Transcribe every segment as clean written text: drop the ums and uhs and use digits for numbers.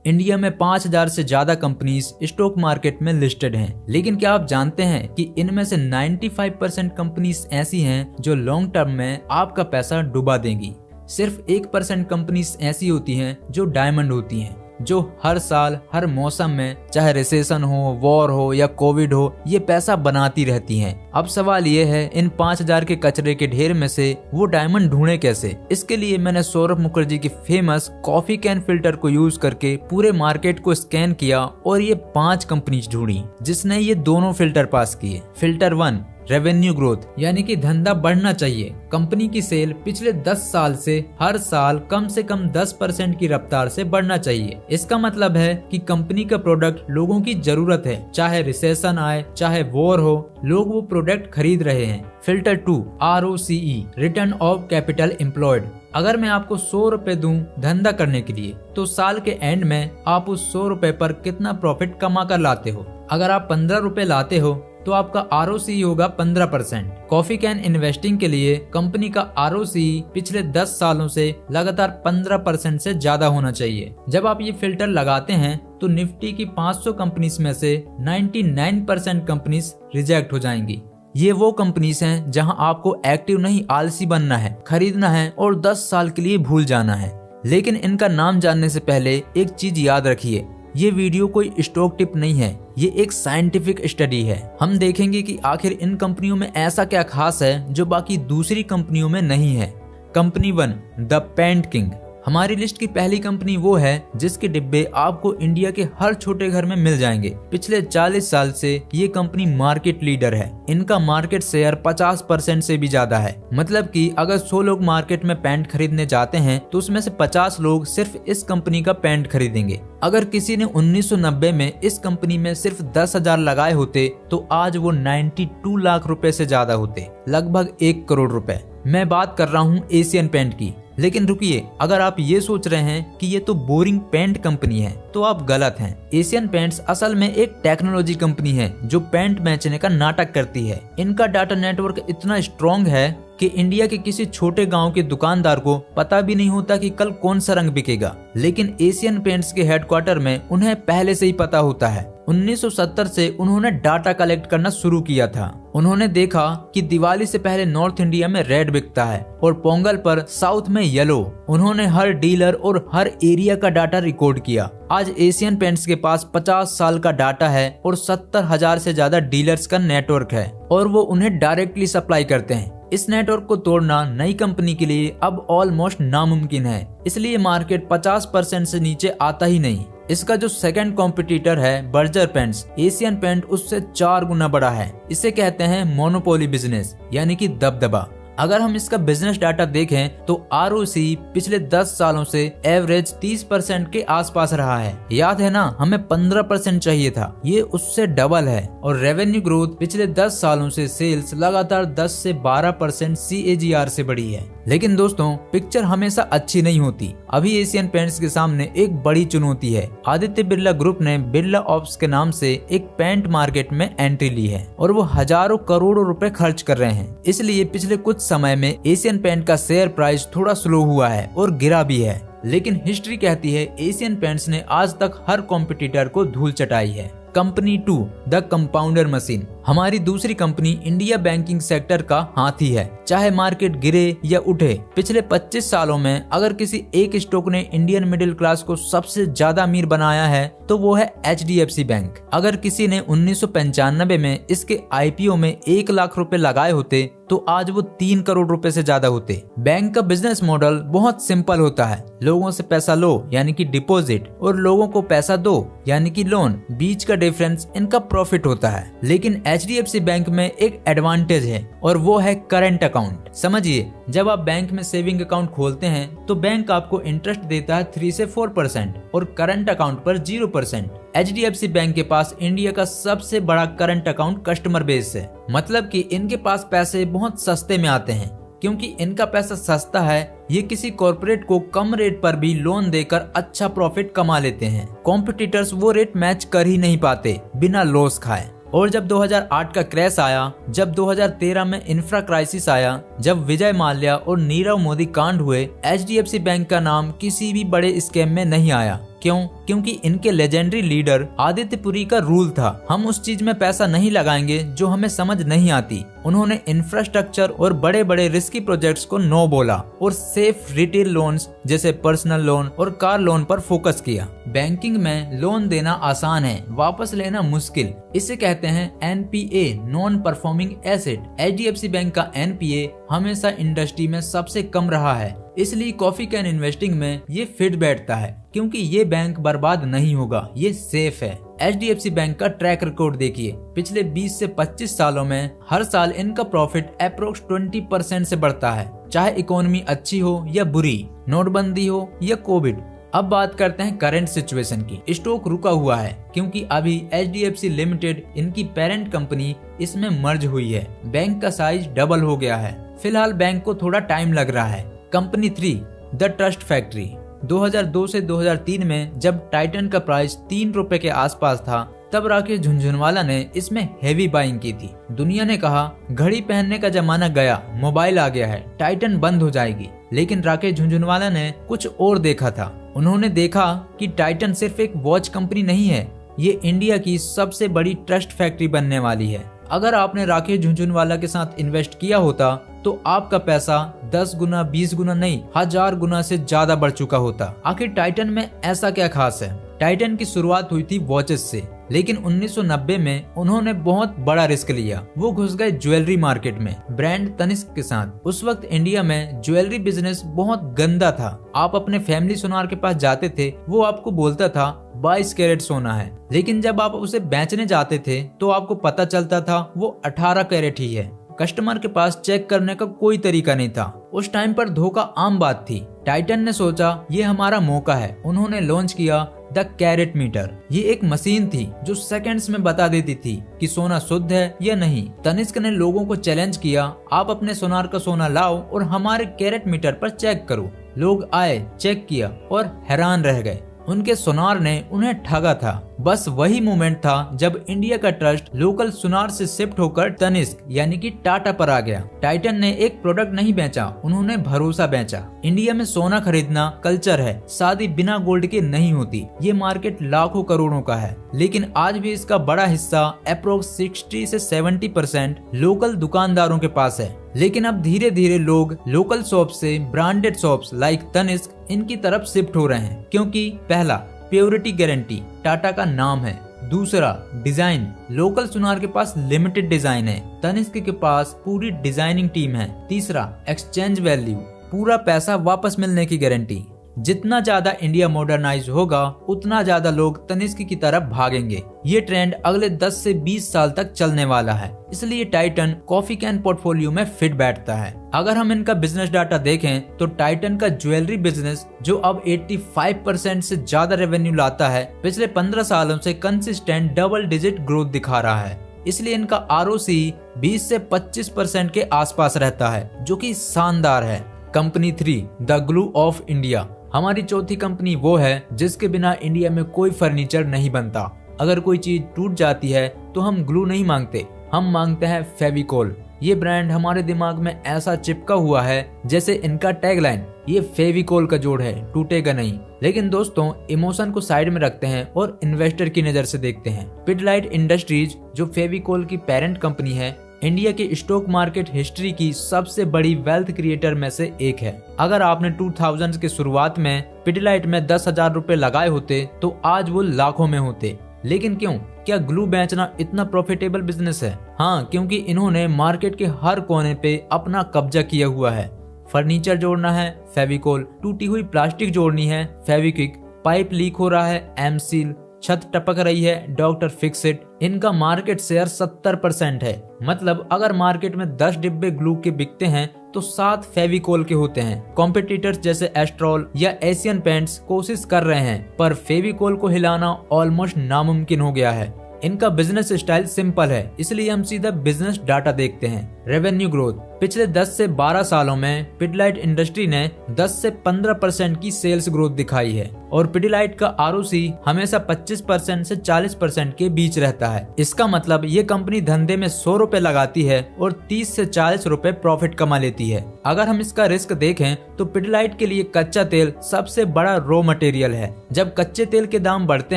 India में 5000 से ज्यादा कंपनीज स्टॉक मार्केट में लिस्टेड हैं। लेकिन क्या आप जानते हैं कि इनमें से 95% कंपनीज ऐसी हैं जो लॉन्ग टर्म में आपका पैसा डुबा देंगी। सिर्फ 1% कंपनीज ऐसी होती हैं जो डायमंड होती हैं, जो हर साल हर मौसम में, चाहे रिसेशन हो, वॉर हो या कोविड हो, ये पैसा बनाती रहती हैं। अब सवाल ये है, इन 5000 के कचरे के ढेर में से वो डायमंड ढूंढे कैसे? इसके लिए मैंने सौरभ मुखर्जी की फेमस कॉफी कैन फिल्टर को यूज करके पूरे मार्केट को स्कैन किया और ये 5 कंपनीज ढूंढी जिसने ये दोनों फिल्टर पास किए। फिल्टर 1, रेवेन्यू ग्रोथ, यानी कि धंधा बढ़ना चाहिए। कंपनी की सेल पिछले 10 साल से हर साल कम से कम 10% की रफ्तार से बढ़ना चाहिए। इसका मतलब है कि कंपनी का प्रोडक्ट लोगों की जरूरत है, चाहे रिसेशन आए चाहे वॉर हो, लोग वो प्रोडक्ट खरीद रहे हैं। Filter 2, ROCE, return of capital employed. अगर मैं आपको 100 रुपए दूं धंधा करने के लिए, तो साल के एंड में आप उस 100 रुपए पर कितना प्रॉफिट कमा कर लाते हो? अगर आप 15 रुपए लाते हो तो आपका ROCE होगा 15%। कॉफी कैन इन्वेस्टिंग के लिए कंपनी का ROCE पिछले 10 सालों से लगातार 15% से ज्यादा होना चाहिए। जब आप ये फिल्टर लगाते हैं तो निफ्टी की 500 कंपनीज में से 99% कंपनीज रिजेक्ट हो जाएंगी। ये वो कंपनीज हैं जहां आपको एक्टिव नहीं आलसी बनना है, खरीदना है और 10 साल के लिए भूल जाना है। लेकिन इनका नाम जानने से पहले एक चीज याद रखिए, ये वीडियो कोई स्टॉक टिप नहीं है, ये एक साइंटिफिक स्टडी है। हम देखेंगे कि आखिर इन कंपनियों में ऐसा क्या खास है जो बाकी दूसरी कंपनियों में नहीं है। Company 1, the paint king. हमारी लिस्ट की पहली कंपनी वो है जिसके डिब्बे आपको इंडिया के हर छोटे घर में मिल जाएंगे। पिछले 40 साल से ये कंपनी मार्केट लीडर है। इनका मार्केट शेयर 50% से भी ज्यादा है। मतलब कि अगर 100 लोग मार्केट में पैंट खरीदने जाते हैं तो उसमें से 50 लोग सिर्फ इस कंपनी का पैंट खरीदेंगे। अगर किसी ने 1990 में इस कंपनी में सिर्फ 10,000 लगाए होते तो आज वो 92 लाख रुपए से ज्यादा होते, लगभग 1 करोड़ रुपए। मैं बात कर रहा हूँ एशियन पेंट की। लेकिन रुकिए, अगर आप ये सोच रहे हैं कि ये तो बोरिंग पेंट कंपनी है तो आप गलत हैं। एशियन पेंट्स असल में एक टेक्नोलॉजी कंपनी है जो पेंट बेचने का नाटक करती है। इनका डाटा नेटवर्क इतना स्ट्रॉन्ग है कि इंडिया के किसी छोटे गांव के दुकानदार को पता भी नहीं होता कि कल कौन सा रंग बिकेगा, लेकिन एशियन पेंट्स के हेडक्वार्टर में उन्हें पहले से ही पता होता है। 1970 से उन्होंने डाटा कलेक्ट करना शुरू किया था। उन्होंने देखा कि दिवाली से पहले नॉर्थ इंडिया में रेड बिकता है और पोंगल पर साउथ में येलो। उन्होंने हर डीलर और हर एरिया का डाटा रिकॉर्ड किया। आज एशियन पेंट्स के पास 50 साल का डाटा है और 70,000 से ज्यादा डीलर्स का नेटवर्क है और वो उन्हें डायरेक्टली सप्लाई करते हैं। इस नेटवर्क को तोड़ना नई कंपनी के लिए अब ऑलमोस्ट नामुमकिन है, इसलिए मार्केट 50% से नीचे आता ही नहीं। इसका जो सेकंड कॉम्पिटिटर है बर्जर पेंट्स, एशियन पेंट उससे 4 गुना बड़ा है। इसे कहते हैं मोनोपोली बिजनेस, यानी कि दबदबा। अगर हम इसका बिजनेस डाटा देखें तो ROCE पिछले 10 सालों से एवरेज 30% के आसपास रहा है। याद है ना, हमें 15% चाहिए था, ये उससे डबल है। और रेवेन्यू ग्रोथ पिछले 10 सालों से सेल्स लगातार 10 से 12% CAGR से बढ़ी है। लेकिन दोस्तों, पिक्चर हमेशा अच्छी नहीं होती। अभी एशियन पेंट्स के सामने एक बड़ी चुनौती है। आदित्य बिरला ग्रुप ने बिरला ऑप्स के नाम से एक पेंट मार्केट में एंट्री ली है और वो हजारों करोड़ों रुपए खर्च कर रहे हैं। इसलिए पिछले कुछ समय में एशियन पेंट का शेयर प्राइस थोड़ा स्लो हुआ है और गिरा भी है। लेकिन हिस्ट्री कहती है एशियन पेंट्स ने आज तक हर कॉम्पिटिटर को धूल चटाई है। Company 2, the compounder machine. हमारी दूसरी कंपनी इंडिया बैंकिंग सेक्टर का हाथी है। चाहे मार्केट गिरे या उठे, पिछले 25 सालों में अगर किसी एक स्टॉक ने इंडियन मिडिल क्लास को सबसे ज्यादा अमीर बनाया है तो वो है HDFC बैंक। अगर किसी ने 1995 में इसके IPO में 1 लाख रुपए लगाए होते तो आज वो 3 करोड़ रुपए से ज्यादा होते। बैंक का बिजनेस मॉडल बहुत सिंपल होता है, लोगों से पैसा लो यानी कि डिपॉजिट और लोगों को पैसा दो यानी कि लोन। बीच का डिफरेंस इनका प्रॉफिट होता है। लेकिन HDFC बैंक में एक एडवांटेज है और वो है करंट अकाउंट। समझिए, जब आप बैंक में सेविंग अकाउंट खोलते हैं तो बैंक आपको इंटरेस्ट देता है 3 से 4% और करंट अकाउंट पर 0%। HDFC बैंक के पास इंडिया का सबसे बड़ा करंट अकाउंट कस्टमर बेस है। मतलब कि इनके पास पैसे बहुत सस्ते में आते हैं। क्योंकि इनका पैसा सस्ता है, ये किसी कॉर्पोरेट को कम रेट पर भी लोन देकर अच्छा प्रॉफिट कमा लेते हैं। कॉम्पिटिटर्स वो रेट मैच कर ही नहीं पाते बिना लॉस खाए। और जब 2008 का क्रैश आया, जब 2013 में इंफ्रा क्राइसिस आया, जब विजय माल्या और नीरव मोदी कांड हुए, HDFC बैंक का नाम किसी भी बड़े स्कैम में नहीं आया। क्यों? क्योंकि इनके लेजेंडरी लीडर आदित्य पुरी का रूल था, हम उस चीज में पैसा नहीं लगाएंगे जो हमें समझ नहीं आती। उन्होंने इंफ्रास्ट्रक्चर और बड़े बड़े रिस्की प्रोजेक्ट्स को नो बोला और सेफ रिटेल लोन्स जैसे पर्सनल लोन और कार लोन पर फोकस किया। बैंकिंग में लोन देना आसान है, वापस लेना मुश्किल। इसे कहते हैं NPA, non performing asset. HDFC bank का एनपीए हमेशा इंडस्ट्री में सबसे कम रहा है, इसलिए कॉफी कैन इन्वेस्टिंग में ये फिट बैठता है, क्योंकि ये बैंक बर्बाद नहीं होगा, ये सेफ है। एचडीएफसी बैंक का ट्रैक रिकॉर्ड देखिए, पिछले 20 से 25 सालों में हर साल इनका प्रॉफिट अप्रोक्स 20% से बढ़ता है, चाहे इकोनॉमी अच्छी हो या बुरी, नोटबंदी हो या कोविड। अब बात करते हैं करंट सिचुएशन की। स्टॉक रुका हुआ है क्योंकि अभी एचडीएफसी लिमिटेड, इनकी पेरेंट कंपनी, इसमें मर्ज हुई है। बैंक का साइज डबल हो गया है। फिलहाल बैंक को थोड़ा टाइम लग रहा है। Company 3, the trust factory. 2002 से 2003 में जब टाइटन का प्राइस 3 रुपए के आसपास था, तब राकेश झुनझुनवाला ने इसमें हेवी बाइंग की थी। दुनिया ने कहा घड़ी पहनने का जमाना गया, मोबाइल आ गया है, टाइटन बंद हो जाएगी। लेकिन राकेश झुनझुनवाला ने कुछ और देखा था। उन्होंने देखा कि टाइटन सिर्फ एक वॉच कंपनी नहीं है, ये इंडिया की सबसे बड़ी ट्रस्ट फैक्ट्री बनने वाली है। अगर आपने राकेश झुनझुनवाला के साथ इन्वेस्ट किया होता तो आपका पैसा 10 गुना, 20 गुना नहीं, 1000 गुना से ज्यादा बढ़ चुका होता। आखिर टाइटन में ऐसा क्या खास है? टाइटन की शुरुआत हुई थी वॉचेस से, लेकिन 1990 में उन्होंने बहुत बड़ा रिस्क लिया। वो घुस गए ज्वेलरी मार्केट में ब्रांड तनिष्क के साथ। उस वक्त इंडिया में ज्वेलरी बिजनेस बहुत गंदा था। आप अपने फैमिली सुनार के पास जाते थे, वो आपको बोलता था 22 कैरेट सोना है, लेकिन जब आप उसे बेचने जाते थे तो आपको पता चलता था वो 18 कैरेट ही है। कस्टमर के पास चेक करने का कोई तरीका नहीं था। उस टाइम पर धोखा आम बात थी। टाइटन ने सोचा ये हमारा मौका है। उन्होंने लॉन्च किया द कैरेट मीटर। ये एक मशीन थी जो सेकंड्स में बता देती थी कि सोना शुद्ध है या नहीं। तनिष्क ने लोगों को चैलेंज किया, आप अपने सोनार का सोना लाओ और हमारे कैरेट मीटर पर चेक करो। लोग आए, चेक किया और हैरान रह गए। उनके सुनार ने उन्हें ठगा था। बस वही मोमेंट था जब इंडिया का ट्रस्ट लोकल सुनार से शिफ्ट होकर तनिष्क यानी कि टाटा पर आ गया। टाइटन ने एक प्रोडक्ट नहीं बेचा, उन्होंने भरोसा बेचा। इंडिया में सोना खरीदना कल्चर है, शादी बिना गोल्ड के नहीं होती। ये मार्केट लाखों करोड़ों का है, लेकिन आज भी इसका बड़ा हिस्सा अप्रोक्स 60 से 70% लोकल दुकानदारों के पास है। लेकिन अब धीरे धीरे लोग लोकल शॉप से ब्रांडेड शॉप्स लाइक तनिष्क इनकी तरफ शिफ्ट हो रहे हैं, क्योंकि पहला प्योरिटी गारंटी, टाटा का नाम है। दूसरा डिजाइन, लोकल सुनार के पास लिमिटेड डिजाइन है, तनिष्क के पास पूरी डिजाइनिंग टीम है। तीसरा एक्सचेंज वैल्यू, पूरा पैसा वापस मिलने की गारंटी। जितना ज्यादा इंडिया मॉडर्नाइज होगा उतना ज्यादा लोग तनिष्क की तरफ भागेंगे। ये ट्रेंड अगले 10 से 20 साल तक चलने वाला है, इसलिए टाइटन कॉफी कैन पोर्टफोलियो में फिट बैठता है। अगर हम इनका बिजनेस डाटा देखें तो टाइटन का ज्वेलरी बिजनेस, जो अब 85% से ज्यादा रेवेन्यू लाता है, पिछले 15 सालों से कंसिस्टेंट डबल डिजिट ग्रोथ दिखा रहा है। इसलिए इनका आरओसी 20 से 25% के आसपास रहता है, जो कि शानदार है। Company 3, the glue of India. हमारी चौथी कंपनी वो है जिसके बिना इंडिया में कोई फर्नीचर नहीं बनता। अगर कोई चीज टूट जाती है तो हम ग्लू नहीं मांगते, हम मांगते हैं फेविकोल। ये ब्रांड हमारे दिमाग में ऐसा चिपका हुआ है जैसे इनका टैगलाइन, ये फेविकोल का जोड़ है, टूटेगा नहीं। लेकिन दोस्तों, इमोशन को साइड में रखते हैं और इन्वेस्टर की नजर से देखते हैं। पिडलाइट इंडस्ट्रीज, जो फेविकोल की पेरेंट कंपनी है, इंडिया के स्टॉक मार्केट हिस्ट्री की सबसे बड़ी वेल्थ क्रिएटर में से एक है। अगर आपने 2000 के शुरुआत में पिडलाइट में 10,000 रुपए लगाए होते तो आज वो लाखों में होते। लेकिन क्यों? क्या ग्लू बेचना इतना प्रॉफिटेबल बिजनेस है? हाँ, क्योंकि इन्होंने मार्केट के हर कोने पे अपना कब्जा किया हुआ है। फर्नीचर जोड़ना है, फेविकोल। टूटी हुई प्लास्टिक जोड़नी है, फेविक्विक। पाइप लीक हो रहा है, एमसील। छत टपक रही है, डॉक्टर फिक्सिट। इनका मार्केट शेयर 70% है। मतलब अगर मार्केट में 10 डिब्बे ग्लू के बिकते हैं तो 7 फेविकोल के होते हैं। कॉम्पिटिटर्स जैसे एस्ट्रॉल या एशियन पेंट्स कोशिश कर रहे हैं, पर फेविकोल को हिलाना ऑलमोस्ट नामुमकिन हो गया है। इनका बिजनेस स्टाइल सिंपल है, इसलिए हम सीधा बिजनेस डाटा देखते हैं। रेवेन्यू ग्रोथ पिछले 10 से 12 सालों में पिडिलाइट इंडस्ट्री ने 10 से 15% की सेल्स ग्रोथ दिखाई है और पिडिलाइट का आरओसी हमेशा 25% से 40% के बीच रहता है। इसका मतलब ये कंपनी धंधे में 100 रुपए लगाती है और 30 से 40 रुपए प्रॉफिट कमा लेती है। अगर हम इसका रिस्क देखें तो पिडिलाइट के लिए कच्चा तेल सबसे बड़ा रॉ मटेरियल है। जब कच्चे तेल के दाम बढ़ते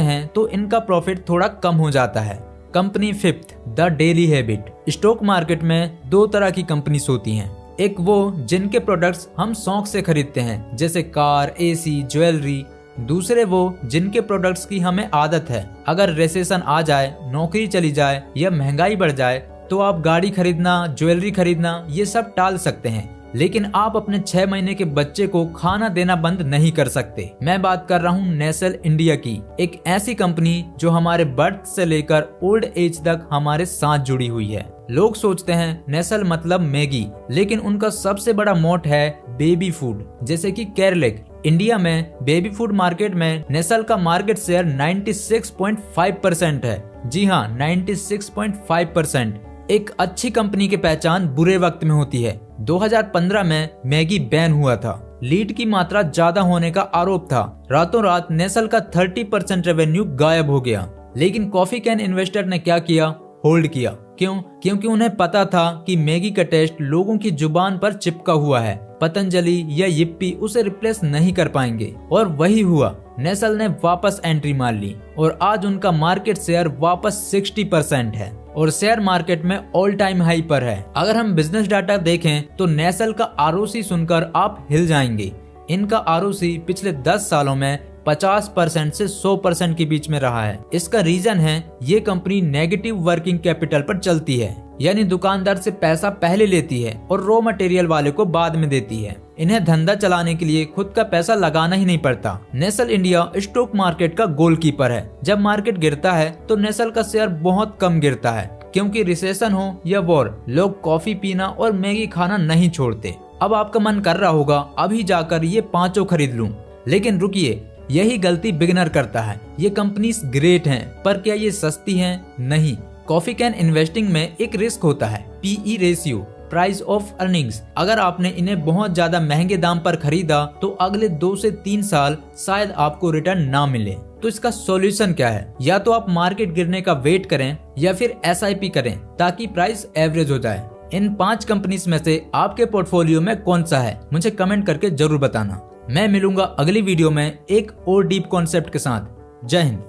हैं तो इनका प्रॉफिट थोड़ा कम हो जाता है। Company fifth, the daily habit. Stock market में दो तरह की कंपनीज होती हैं। एक वो जिनके प्रोडक्ट्स हम शौक से खरीदते हैं जैसे कार, एसी, ज्वेलरी। दूसरे वो जिनके प्रोडक्ट्स की हमें आदत है। अगर रिसेशन आ जाए, नौकरी चली जाए या महंगाई बढ़ जाए तो आप गाड़ी खरीदना, ज्वेलरी खरीदना ये सब टाल सकते हैं, लेकिन आप अपने 6 महीने के बच्चे को खाना देना बंद नहीं कर सकते। मैं बात कर रहा हूँ नेस्ले इंडिया की, एक ऐसी कंपनी जो हमारे बर्थ से लेकर ओल्ड एज तक हमारे साथ जुड़ी हुई है। लोग सोचते हैं नेस्ले मतलब मैगी, लेकिन उनका सबसे बड़ा मोट है बेबी फूड, जैसे कि कैरलेक। इंडिया में बेबी फूड मार्केट में नेस्ले का मार्केट शेयर 96.5% है। जी हाँ, 96.5%। एक अच्छी कंपनी की पहचान बुरे वक्त में होती है। 2015 में मैगी बैन हुआ था। लीड की मात्रा ज्यादा होने का आरोप था। रातों रात नेस्ले का 30% रेवेन्यू गायब हो गया। लेकिन कॉफी कैन इन्वेस्टर ने क्या किया? होल्ड किया। क्यों? क्योंकि उन्हें पता था कि मैगी का टेस्ट लोगों की जुबान पर चिपका हुआ है। पतंजलि या यिप्पी उसे रिप्लेस नहीं कर पाएंगे। और वही हुआ। नेस्ले ने वापस एंट्री मार ली और आज उनका मार्केट शेयर वापस 60% है और शेयर मार्केट में ऑल टाइम हाई पर है। अगर हम बिजनेस डाटा देखें तो नेस्ले का आरओसी सुनकर आप हिल जाएंगे। इनका आरओसी पिछले 10 सालों में 50% से 100% के बीच में रहा है। इसका रीजन है ये कंपनी नेगेटिव वर्किंग कैपिटल पर चलती है, यानी दुकानदार से पैसा पहले लेती है और रॉ मटेरियल वाले को बाद में देती है। इन्हें धंधा चलाने के लिए खुद का पैसा लगाना ही नहीं पड़ता। नेस्ले इंडिया स्टॉक मार्केट का गोलकीपर है। जब मार्केट गिरता है तो नेस्ले का शेयर बहुत कम गिरता है, क्योंकि रिसेशन हो या वॉर, लोग कॉफी पीना और मैगी खाना नहीं छोड़ते। अब आपका मन कर रहा होगा अभी जाकर ये पांचों खरीद लूं, लेकिन रुकिए, यही गलती बिगिनर करता है। ये कंपनीज ग्रेट हैं, पर क्या ये सस्ती हैं? नहीं। कॉफी कैन इन्वेस्टिंग में एक रिस्क होता है, PE ratio, price of earnings. अगर आपने इन्हें बहुत ज्यादा महंगे दाम पर खरीदा तो अगले 2 से 3 साल शायद आपको रिटर्न ना मिले। तो इसका सॉल्यूशन क्या है? या तो आप मार्केट गिरने का वेट करें या फिर एसआईपी करें ताकि प्राइस एवरेज हो जाए। इन 5 कंपनीज में से आपके पोर्टफोलियो में कौन सा है, मुझे कमेंट करके जरूर बताना। मैं मिलूंगा अगली वीडियो में एक और डीप कॉन्सेप्ट के साथ। जय हिंद।